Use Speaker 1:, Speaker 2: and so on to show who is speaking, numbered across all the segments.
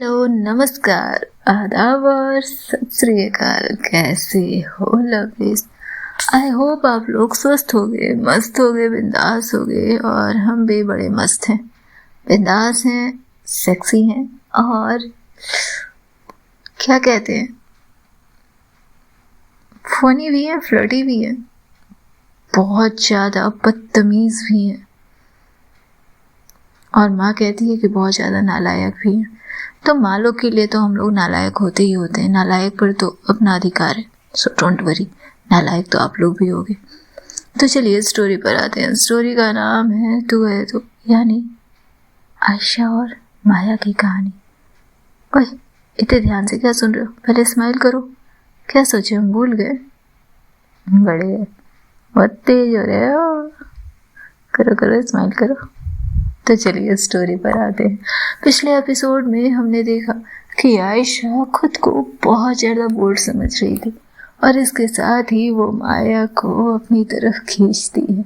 Speaker 1: Hello, नमस्कार, आदाब और सत श्री अकाल। कैसे हो लवलीज? आई होप आप लोग स्वस्थ हो गए, मस्त हो गए, बिंदास हो गए। और हम भी बड़े मस्त हैं, बिंदास हैं, सेक्सी हैं और क्या कहते हैं, फनी भी हैं, फ्लर्टी भी हैं, बहुत ज़्यादा बदतमीज भी हैं और माँ कहती है कि बहुत ज़्यादा नालायक भी हैं। तो माँ लोग के लिए तो हम लोग नालायक होते ही होते हैं, नालायक पर तो अपना अधिकार है, सो डोंट वरी, नालायक तो आप लोग भी होगे। तो चलिए स्टोरी पर आते हैं। स्टोरी का नाम है तू है तो, यानी आयशा और माया की कहानी। ओए, इतने ध्यान से क्या सुन रहे हो? पहले स्माइल करो। क्या सोचे, हम भूल गए? बड़े बहुत तेज हो रहे हो, करो करो स्माइल करो। तो चलिए स्टोरी पर आते हैं। पिछले एपिसोड में हमने देखा कि आयशा खुद को बहुत ज़्यादा बोल्ड समझ रही थी और इसके साथ ही वो माया को अपनी तरफ खींचती है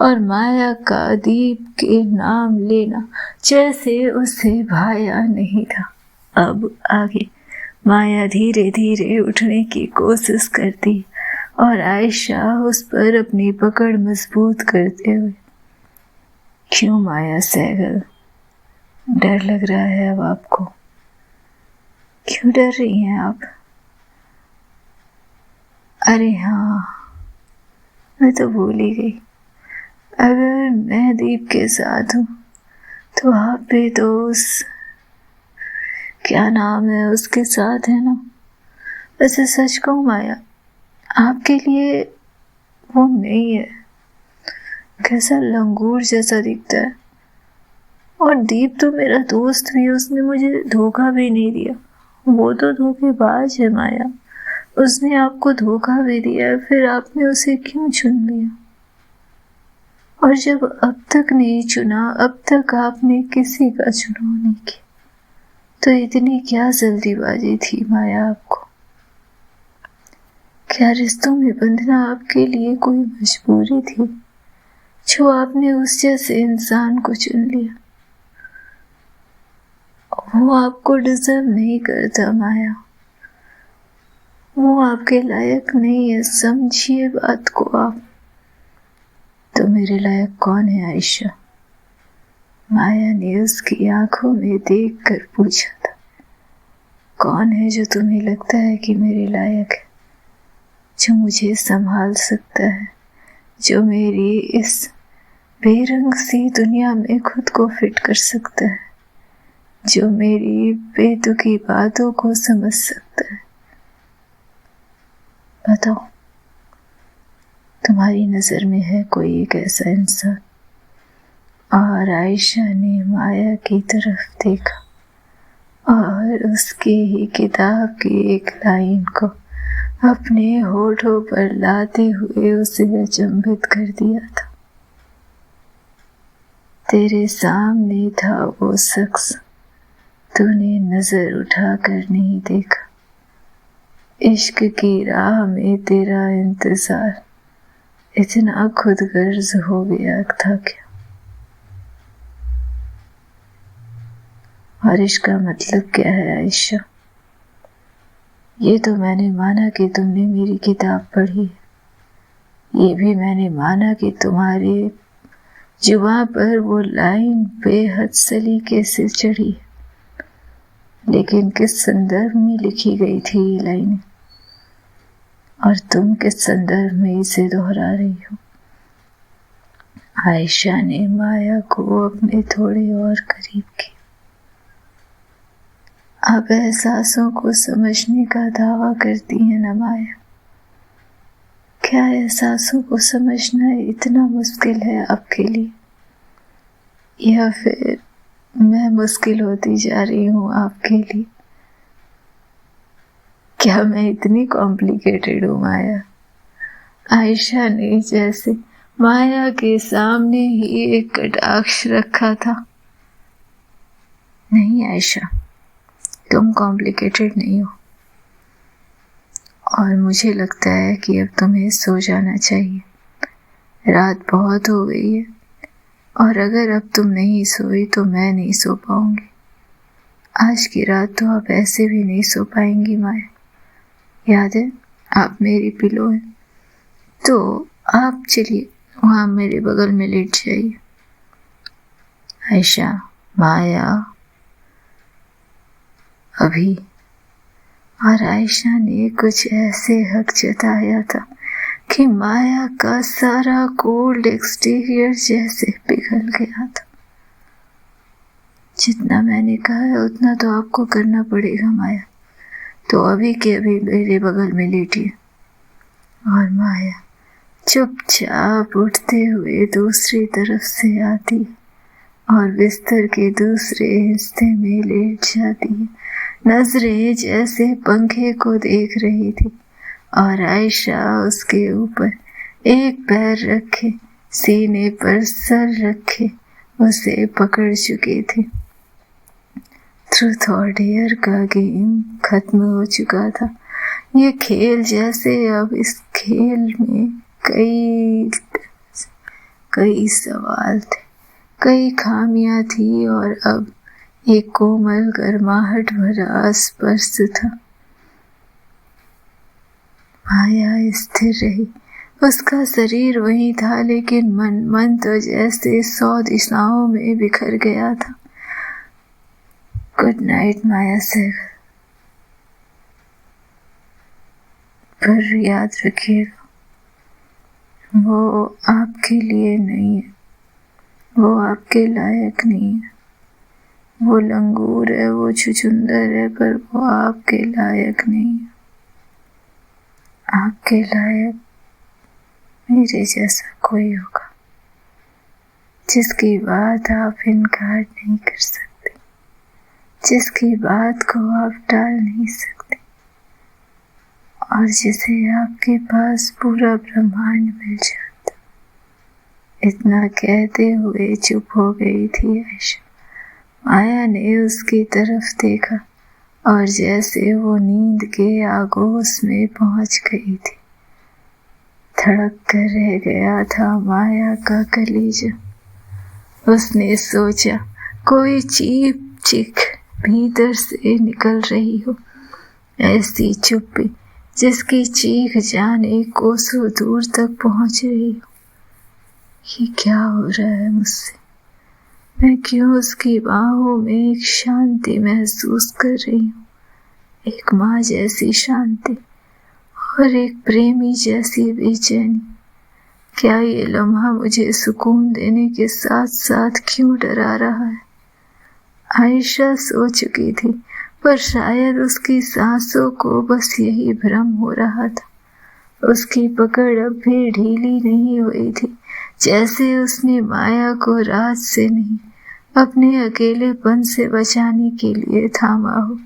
Speaker 1: और माया का दीप के नाम लेना जैसे उसे भाया नहीं था। अब आगे माया धीरे धीरे उठने की कोशिश करती और आयशा उस पर अपनी पकड़ मजबूत करते हुए, क्यों माया सहगल, डर लग रहा है अब आपको? क्यों डर रही हैं आप? अरे हाँ, मैं तो भूल ही गई, अगर मैं दीप के साथ हूँ तो आप भी तो उस, क्या नाम है उसके साथ है ना। वैसे सच कहूँ माया, आपके लिए वो नहीं है, कैसा लंगूर जैसा दिखता है। और दीप तो मेरा दोस्त भी है, उसने मुझे धोखा भी नहीं दिया। वो तो धोखेबाज है माया, उसने आपको धोखा भी दिया, फिर आपने उसे क्यों चुन लिया? और जब अब तक नहीं चुना, अब तक आपने किसी का चुनाव नहीं किया, तो इतनी क्या जल्दीबाजी थी माया आपको? क्या रिश्तों में बंधना आपके लिए कोई मजबूरी थी जो आपने उस जैसे इंसान को चुन लिया? वो आपको डिजर्व नहीं करता माया, वो आपके लायक नहीं है, समझिए बात को आप। तो मेरे लायक कौन है आयशा? माया ने उसकी आंखों में देखकर पूछा था। कौन है जो तुम्हें लगता है कि मेरे लायक है, जो मुझे संभाल सकता है, जो मेरी इस बेरंग सी दुनिया में खुद को फिट कर सकता है, जो मेरी बेतुकी बातों को समझ सकता है? बताओ, तुम्हारी नजर में है कोई एक ऐसा इंसान? और आयशा ने माया की तरफ देखा और उसकी ही किताब की एक लाइन को अपने होठों पर लाते हुए उसे अचंभित कर दिया था। तेरे सामने था वो शख्स, तूने नजर उठाकर नहीं देखा। इश्क की राह में तेरा इंतजार इतना खुदगर्ज हो गया था क्या? और इसका मतलब क्या है आयशा? ये तो मैंने माना कि तुमने मेरी किताब पढ़ी है, ये भी मैंने माना कि तुम्हारे जुबां पर वो लाइन बेहद सलीके से चढ़ी है, लेकिन किस संदर्भ में लिखी गई थी ये लाइनें, और तुम किस संदर्भ में इसे दोहरा रही हो? आयशा ने माया को अपने थोड़े और करीब किया। आप एहसासों को समझने का दावा करती हैं ना माया, क्या एहसासों को समझना इतना मुश्किल है आपके लिए, या फिर मैं मुश्किल होती जा रही हूँ आपके लिए? क्या मैं इतनी कॉम्प्लिकेटेड हूँ माया? आयशा ने जैसे माया के सामने ही एक कटाक्ष रखा था। नहीं आयशा, तुम कॉम्प्लिकेटेड नहीं हो, और मुझे लगता है कि अब तुम्हें सो जाना चाहिए। रात बहुत हो गई है और अगर अब तुम नहीं सोई तो मैं नहीं सो पाऊंगी। आज की रात तो आप ऐसे भी नहीं सो पाएंगी माया। याद है आप मेरी पिलो हैं, तो आप चलिए वहाँ मेरे बगल में लेट जाइए। आयशा, माया, अभी। और आयशा ने कुछ ऐसे हक जताया था कि माया का सारा कोल्ड एक्सटीरियर जैसे पिघल गया था। जितना मैंने कहा है उतना तो आपको करना पड़ेगा माया, तो अभी के अभी मेरे बगल में लेटिए। और माया चुपचाप उठते हुए दूसरी तरफ से आती और बिस्तर के दूसरे हिस्से में लेट जाती है। नजरें जैसे पंखे को देख रही थी और आयशा उसके ऊपर एक पैर रखे, सीने पर सर रखे उसे पकड़ चुकी थी। ट्रूथ और डेयर का गेम खत्म हो चुका था। ये खेल जैसे अब इस खेल में कई सवाल थे, कई खामियां थी और अब एक कोमल गर्माहट भरा स्पर्श था। माया स्थिर रही, उसका शरीर वही था लेकिन मन तो जैसे 100 दिशाओं में बिखर गया था। गुड नाइट माया सर, पर याद रखिएगा वो आपके लिए नहीं है, वो आपके लायक नहीं है। वो लंगूर है, वो छुछुंदर है, पर वो आपके लायक नहीं है। आपके लायक मेरे जैसा कोई होगा जिसकी बात आप इनकार नहीं कर सकते, जिसकी बात को आप टाल नहीं सकते और जिसे आपके पास पूरा ब्रह्मांड मिल जाता। इतना कहते हुए चुप हो गई थी आयशा। माया ने उसकी तरफ देखा और जैसे वो नींद के आगोश में पहुंच गई थी। धड़क कर रह गया था माया का कलेजा। उसने सोचा कोई चीप चीख भीतर से निकल रही हो, ऐसी चुप्पी जिसकी चीख जाने कोसों दूर तक पहुंच रही हो। ये क्या हो रहा है मुझसे? मैं क्यों उसकी बाहों में एक शांति महसूस कर रही हूँ, एक माँ जैसी शांति और एक प्रेमी जैसी बेचैनी। क्या ये लम्हा मुझे सुकून देने के साथ साथ क्यों डरा रहा है? आयशा सो चुकी थी, पर शायद उसकी सांसों को बस यही भ्रम हो रहा था। उसकी पकड़ अब भी ढीली नहीं हुई थी, जैसे उसने माया को रात से नहीं अपने अकेलेपन से बचाने के लिए थामा हो।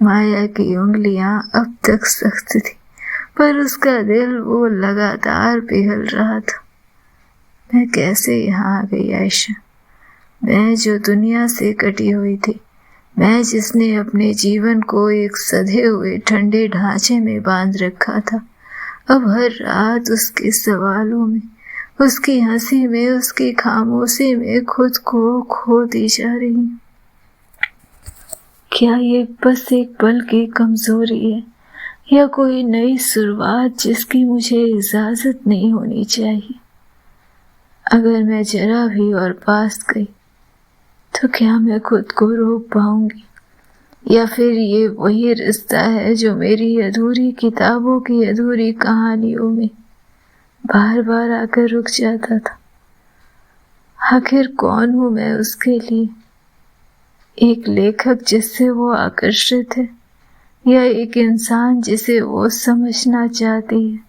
Speaker 1: माया की उंगलियां अब तक सख्त थी, पर उसका दिल वो लगातार पिघल रहा था। मैं कैसे यहाँ आ गई आयशा? मैं जो दुनिया से कटी हुई थी, मैं जिसने अपने जीवन को एक सधे हुए ठंडे ढांचे में बांध रखा था, अब हर रात उसके सवालों में, उसकी हंसी में, उसकी खामोशी में खुद को खो दी जा रही हूँ। क्या ये बस एक पल की कमजोरी है या कोई नई शुरुआत जिसकी मुझे इजाजत नहीं होनी चाहिए? अगर मैं जरा भी और पास गई तो क्या मैं खुद को रोक पाऊंगी, या फिर ये वही रिश्ता है जो मेरी अधूरी किताबों की अधूरी कहानियों में बार बार आकर रुक जाता था? आखिर कौन हूं मैं उसके लिए? एक लेखक जिससे वो आकर्षित है, या एक इंसान जिसे वो समझना चाहती है,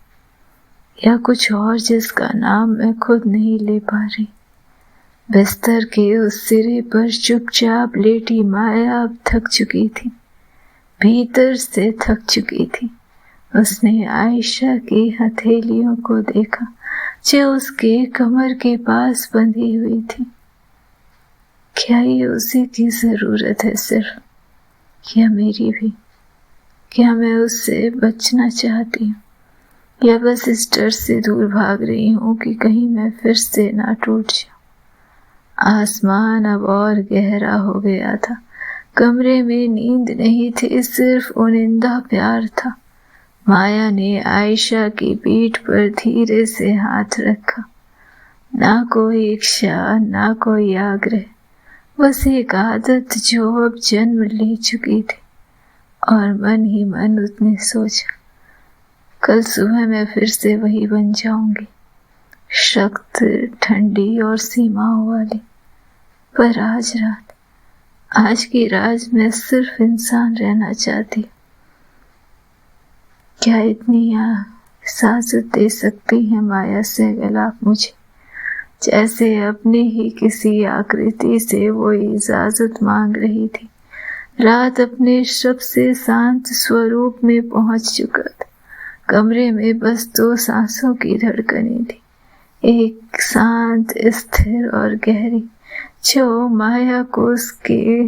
Speaker 1: या कुछ और जिसका नाम मैं खुद नहीं ले पा रही? बिस्तर के उस सिरे पर चुपचाप लेटी माया अब थक चुकी थी, भीतर से थक चुकी थी। उसने आयशा की हथेलियों को देखा जो उसके कमर के पास बंधी हुई थी। क्या ये उसी की जरूरत है सिर्फ, या मेरी भी? क्या मैं उससे बचना चाहती हूँ, या बस इस डर से दूर भाग रही हूँ कि कहीं मैं फिर से ना टूट जाऊं? आसमान अब और गहरा हो गया था, कमरे में नींद नहीं थी, सिर्फ उनिंदा प्यार था। माया ने आयशा की पीठ पर धीरे से हाथ रखा। ना कोई इच्छा, ना कोई आग्रह, बस एक आदत जो अब जन्म ले चुकी थी। और मन ही मन उसने सोचा, कल सुबह मैं फिर से वही बन जाऊंगी, सख्त, ठंडी और सीमाओं वाली। पर आज की रात मैं सिर्फ इंसान रहना चाहती। क्या इतनी इजाजत दे सकती है माया सहगल आप मुझे, जैसे अपनी ही किसी आकृति से वो इजाजत मांग रही थी। रात अपने सबसे शांत स्वरूप में पहुंच चुका था। कमरे में बस 2 सांसों की धड़कनें थी, एक शांत, स्थिर और गहरी, जो माया को उसके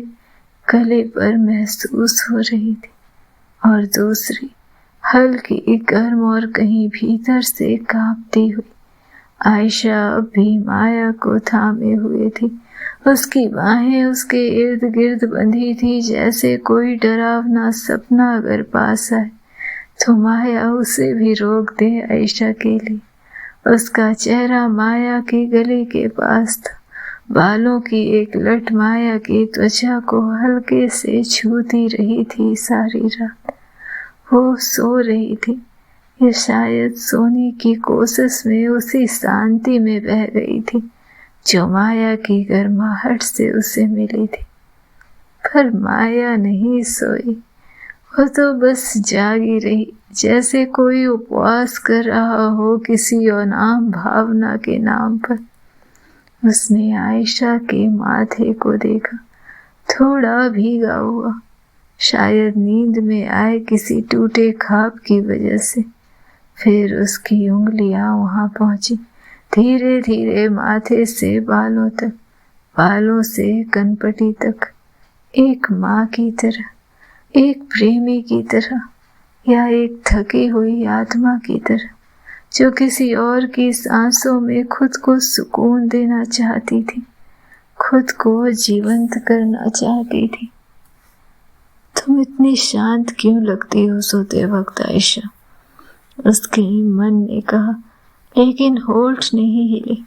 Speaker 1: गले पर महसूस हो रही थी, और दूसरी हल्की, गर्म और कहीं भीतर से कांपती हुई। आयशा अब भी माया को थामे हुए थी। उसकी बाहें उसके इर्द गिर्द बंधी थी, जैसे कोई डरावना सपना अगर पास आए तो माया उसे भी रोक दे आयशा के लिए। उसका चेहरा माया के गले के पास था। बालों की एक लट माया की त्वचा को हल्के से छूती रही थी सारी रात। वो सो रही थी, ये शायद सोने की कोशिश में उसी शांति में बह गई थी जो माया की गर्माहट से उसे मिली थी। पर माया नहीं सोई, वो तो बस जागी रही, जैसे कोई उपवास कर रहा हो किसी अनाम भावना के नाम पर। उसने आयशा के माथे को देखा, थोड़ा भीगा हुआ, शायद नींद में आए किसी टूटे ख्वाब की वजह से। फिर उसकी उंगलियां वहां पहुंची, धीरे धीरे माथे से बालों तक, बालों से कनपटी तक, एक माँ की तरह, एक प्रेमी की तरह, या एक थकी हुई आत्मा की तरह जो किसी और की सांसों में खुद को सुकून देना चाहती थी, खुद को जीवंत करना चाहती थी। तुम इतनी शांत क्यों लगती हो सोते वक्त आयशा? उसके मन ने कहा, लेकिन होठ नहीं हिले।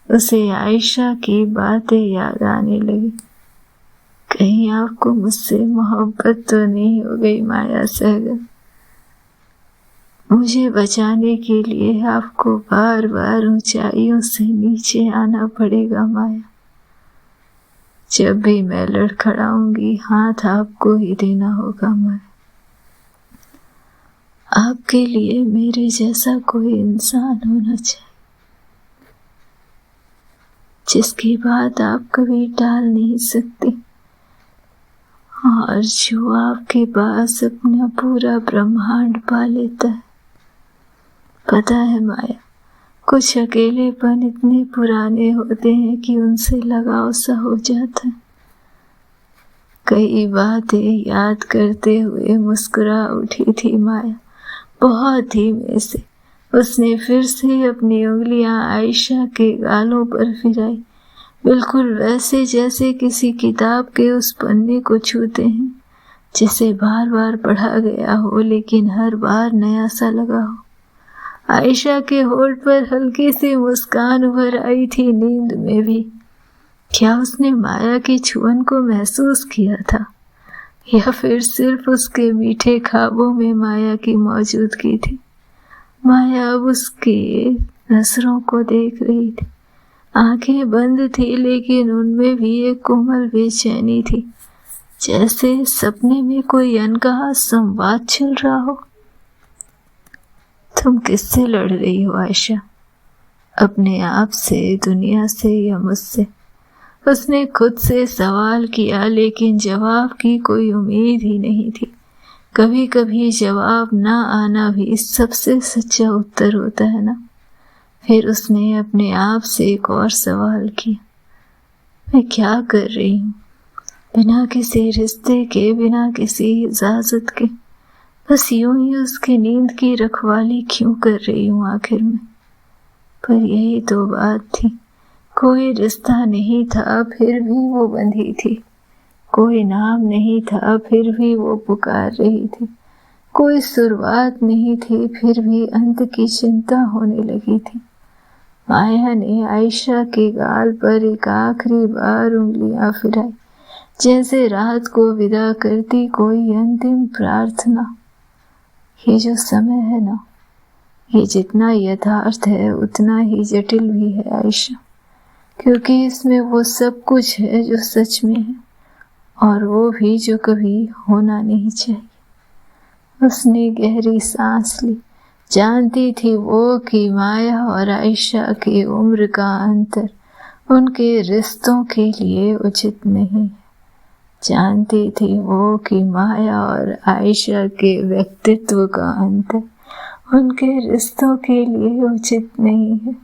Speaker 1: उसे आयशा की बातें याद आने लगी। कहीं आपको मुझसे मोहब्बत तो नहीं हो गई माया सहगल? मुझे बचाने के लिए आपको बार बार ऊंचाइयों से नीचे आना पड़ेगा माया। जब भी मैं लड़खड़ाऊंगी हाथ आपको ही देना होगा माया। आपके लिए मेरे जैसा कोई इंसान होना चाहिए, जिसकी बात आप कभी टाल नहीं सकती, और जो आपके पास अपना पूरा ब्रह्मांड पा लेता है। पता है माया, कुछ अकेलेपन इतने पुराने होते हैं कि उनसे लगाव सा हो जाता है। कई बातें याद करते हुए मुस्कुरा उठी थी माया, बहुत धीमे से। उसने फिर से अपनी उंगलियां आयशा के गालों पर फिराई, बिल्कुल वैसे जैसे किसी किताब के उस पन्ने को छूते हैं जिसे बार बार पढ़ा गया हो लेकिन हर बार नया सा लगा हो। आयशा के होठ पर हल्की सी मुस्कान उभर आई थी नींद में भी। क्या उसने माया के छुअन को महसूस किया था, या फिर सिर्फ उसके मीठे ख्वाबों में माया की मौजूदगी थी? माया अब उसके नजरों को देख रही थी। आंखें बंद थी लेकिन उनमें भी एक कोमल बेचैनी थी, जैसे सपने में कोई अनकहा संवाद चल रहा हो। तुम किससे लड़ रही हो आयशा? अपने आप से, दुनिया से, या मुझसे? उसने खुद से सवाल किया, लेकिन जवाब की कोई उम्मीद ही नहीं थी। कभी कभी जवाब ना आना भी सबसे सच्चा उत्तर होता है ना। फिर उसने अपने आप से एक और सवाल किया, मैं क्या कर रही हूँ? बिना किसी रिश्ते के, बिना किसी इजाजत के, बस यूं ही उसकी नींद की रखवाली क्यों कर रही हूँ आखिर में? पर यही तो बात थी, कोई रिश्ता नहीं था, फिर भी वो बंधी थी। कोई नाम नहीं था फिर भी वो पुकार रही थी, कोई शुरुआत नहीं थी फिर भी अंत की चिंता होने लगी थी। माया ने आयशा के गाल पर एक आखिरी बार उंगलियां फिराई, जैसे रात को विदा करती कोई अंतिम प्रार्थना। ये जो समय है ना, ये जितना यथार्थ है उतना ही जटिल भी है आयशा, क्योंकि इसमें वो सब कुछ है जो सच में है, और वो भी जो कभी होना नहीं चाहिए। उसने गहरी सांस ली। जानती थी वो कि माया और आयशा की उम्र का अंतर उनके रिश्तों के लिए उचित नहीं है। जानती थी वो कि माया और आयशा के व्यक्तित्व का अंतर उनके रिश्तों के लिए उचित नहीं है।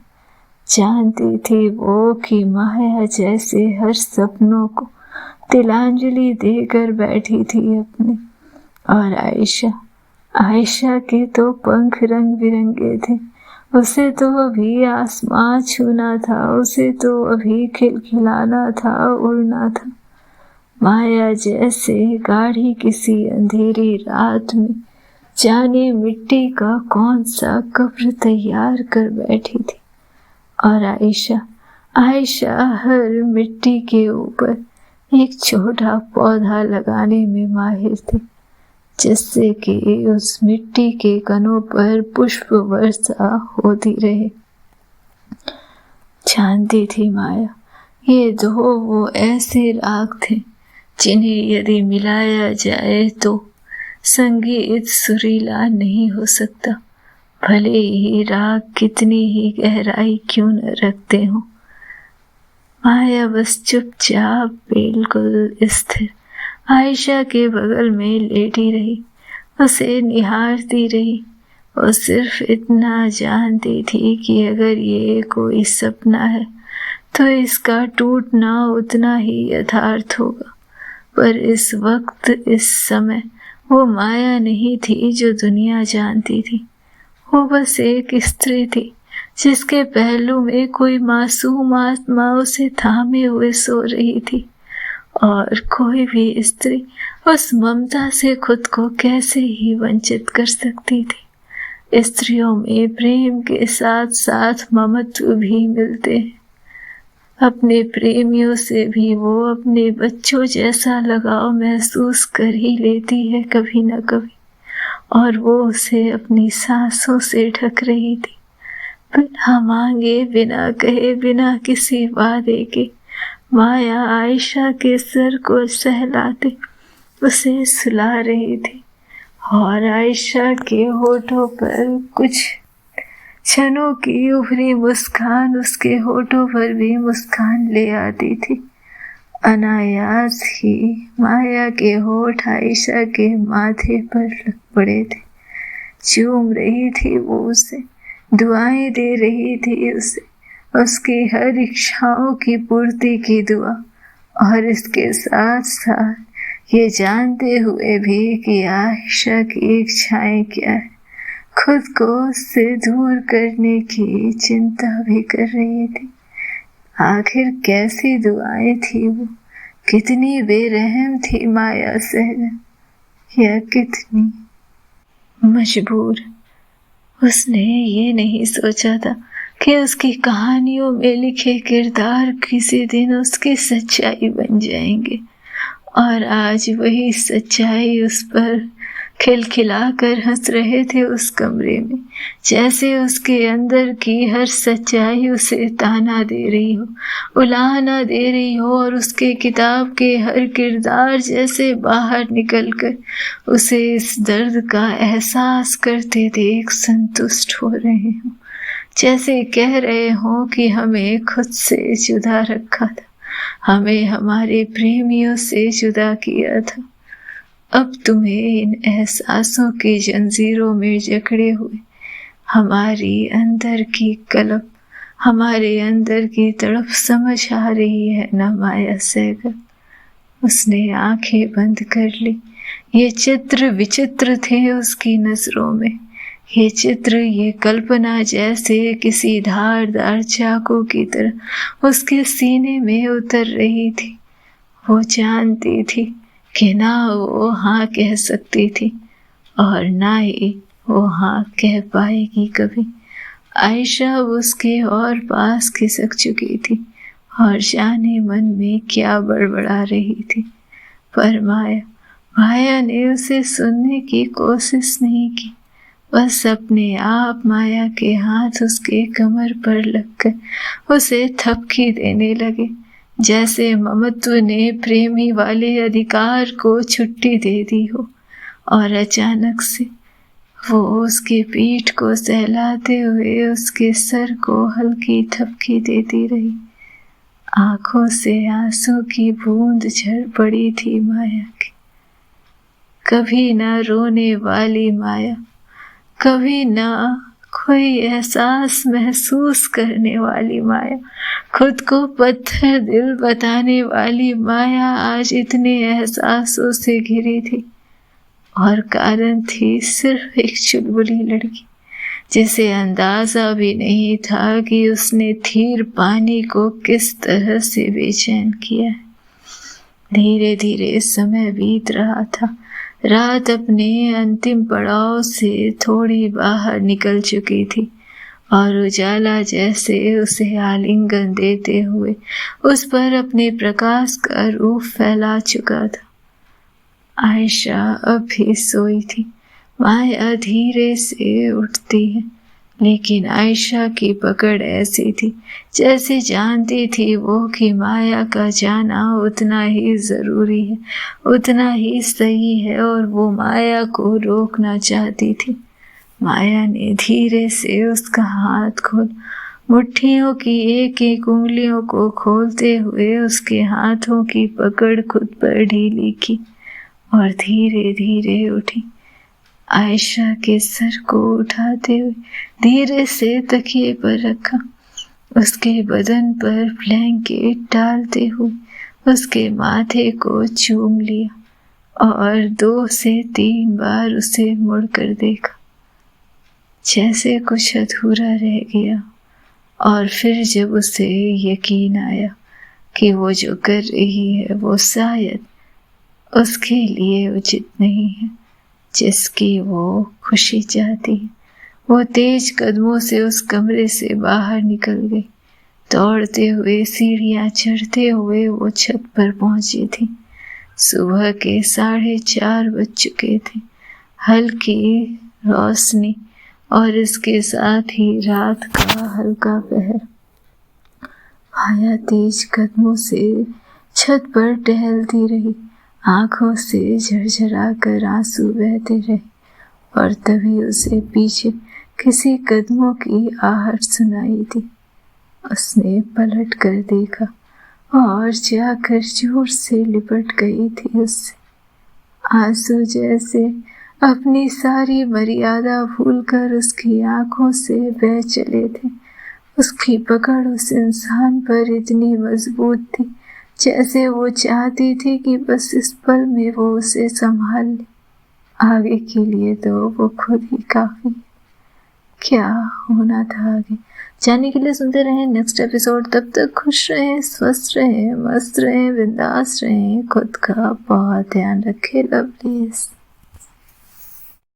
Speaker 1: जानती थी वो कि माया जैसे हर सपनों को तिलांजलि देकर बैठी थी अपने, और आयशा के तो पंख रंग बिरंगे थे। उसे तो अभी आसमां छूना था, उसे तो अभी खिलखिलाना था, उड़ना था। माया जैसे गाढ़ी किसी अंधेरी रात में जाने मिट्टी का कौन सा कब्र तैयार कर बैठी थी, और आयशा हर मिट्टी के ऊपर एक छोटा पौधा लगाने में माहिर थी, जिससे कि उस मिट्टी के कणों पर पुष्प वर्षा होती रहे। जानती थी माया, ये दो वो ऐसे राग थे जिन्हें यदि मिलाया जाए तो संगीत सुरीला नहीं हो सकता, भले ही राग कितनी ही गहराई क्यों न रखते हो। माया बस चुपचाप बिल्कुल स्थिर आयशा के बगल में लेटी रही, उसे निहारती रही। और सिर्फ इतना जानती थी कि अगर ये कोई सपना है तो इसका टूटना उतना ही यथार्थ होगा। पर इस वक्त, इस समय वो माया नहीं थी जो दुनिया जानती थी। वो बस एक स्त्री थी जिसके पहलू में कोई मासूम आत्मा उसे थामे हुए सो रही थी, और कोई भी स्त्री उस ममता से खुद को कैसे ही वंचित कर सकती थी। स्त्रियों में प्रेम के साथ साथ ममत्व भी मिलते हैं। अपने प्रेमियों से भी वो अपने बच्चों जैसा लगाव महसूस कर ही लेती है कभी न कभी, और वो उसे अपनी सांसों से ढक रही थी। बिना मांगे, बिना कहे, बिना किसी वादे के माया आयशा के सर को सहलाते उसे सुला रही थी, और आयशा के होठों पर कुछ क्षणों की उभरी मुस्कान उसके होठों पर भी मुस्कान ले आती थी। अनायास ही माया के होठ आयशा के माथे पर लग पड़े थे। चूम रही थी वो उसे, दुआएं दे रही थी उसे, उसकी हर इच्छाओं की पूर्ति की दुआ। और इसके साथ साथ ये जानते हुए भी कि आयशा की इच्छाएं क्या है, खुद को उससे दूर करने की चिंता भी कर रही थी। आखिर कैसी दुआएं थी वो, कितनी बेरहम थी माया सहजन, या कितनी मजबूर। उसने ये नहीं सोचा था कि उसकी कहानियों में लिखे किरदार किसी दिन उसकी सच्चाई बन जाएंगे, और आज वही सच्चाई उस पर खिलखिलाकर हंस रहे थे उस कमरे में, जैसे उसके अंदर की हर सच्चाई उसे ताना दे रही हो, उलाहना दे रही हो, और उसके किताब के हर किरदार जैसे बाहर निकलकर उसे इस दर्द का एहसास करते देख संतुष्ट हो रहे हों, जैसे कह रहे हों कि हमें खुद से जुदा रखा था, हमें हमारे प्रेमियों से जुदा किया था। अब तुम्हें इन एहसासों की जंजीरों में जकड़े हुए हमारी अंदर की कलप, हमारे अंदर की तड़प समझ आ रही है ना माया सहगल। उसने आंखें बंद कर ली। ये चित्र विचित्र थे उसकी नजरों में। ये चित्र, ये कल्पना जैसे किसी धारदार चाकू की तरह उसके सीने में उतर रही थी। वो जानती थी कि ना वो हाँ कह सकती थी और ना ही वो हाँ कह पाएगी कभी। आयशा उसके और पास खिसक चुकी थी और जाने मन में क्या बड़बड़ा रही थी, पर माया ने उसे सुनने की कोशिश नहीं की। बस अपने आप माया के हाथ उसके कमर पर लगकर उसे थपकी देने लगे, जैसे ममत्व ने प्रेमी वाले अधिकार को छुट्टी दे दी हो। और अचानक से वो उसकी पीठ को सहलाते हुए उसके सर को हल्की थपकी देती रही। आंखों से आंसू की बूंद झड़ पड़ी थी माया की। कभी ना रोने वाली माया, कभी ना कोई एहसास महसूस करने वाली माया, खुद को पत्थर दिल बताने वाली माया आज इतने एहसासों से घिरी थी। और कारण थी सिर्फ एक चुलबुली लड़की, जिसे अंदाजा भी नहीं था कि उसने थीर पानी को किस तरह से बेचैन किया है। धीरे धीरे समय बीत रहा था। रात अपने अंतिम पड़ाव से थोड़ी बाहर निकल चुकी थी और उजाला जैसे उसे आलिंगन देते हुए उस पर अपने प्रकाश का रूप फैला चुका था। आयशा अब भी सोई थी। माया धीरे से उठती है, लेकिन आयशा की पकड़ ऐसी थी जैसे जानती थी वो कि माया का जाना उतना ही जरूरी है, उतना ही सही है, और वो माया को रोकना चाहती थी। माया ने धीरे से उसका हाथ खोल, मुट्ठियों की एक एक उंगलियों को खोलते हुए उसके हाथों की पकड़ खुद पर ढीली की और धीरे धीरे उठी। आयशा के सर को उठाते हुए धीरे से तकिए पर रखा, उसके बदन पर ब्लैंकेट डालते हुए उसके माथे को चूम लिया और 2 से 3 बार उसे मुड़कर देखा, जैसे कुछ अधूरा रह गया। और फिर जब उसे यकीन आया कि वो जो कर रही है वो शायद उसके लिए उचित नहीं है, जिसकी वो खुशी चाहती है, वो तेज कदमों से उस कमरे से बाहर निकल गई। दौड़ते हुए सीढ़ियां चढ़ते हुए वो छत पर पहुंची थी। सुबह के 4:30 बज चुके थे। हल्की रोशनी और इसके साथ ही रात का हल्का पहर। माया तेज कदमों से छत पर टहलती रही, आंखों से झरझरा कर आंसू बहते रहे, और तभी उसे पीछे किसी कदमों की आहट सुनाई दी। उसने पलट कर देखा और जाकर जोर से लिपट गई थी उससे। आंसू जैसे अपनी सारी मर्यादा भूलकर उसकी आंखों से बह चले थे। उसकी पकड़ उस इंसान पर इतनी मजबूत थी जैसे वो चाहती थी कि बस इस पल में वो उसे संभाल ले। आगे के लिए तो वो खुद ही काफी। क्या होना था आगे जानने के लिए सुनते रहें नेक्स्ट एपिसोड। तब तक खुश रहें, स्वस्थ रहें, मस्त रहें, बिंदास रहें, खुद का बहुत ध्यान रखें। लवलीज।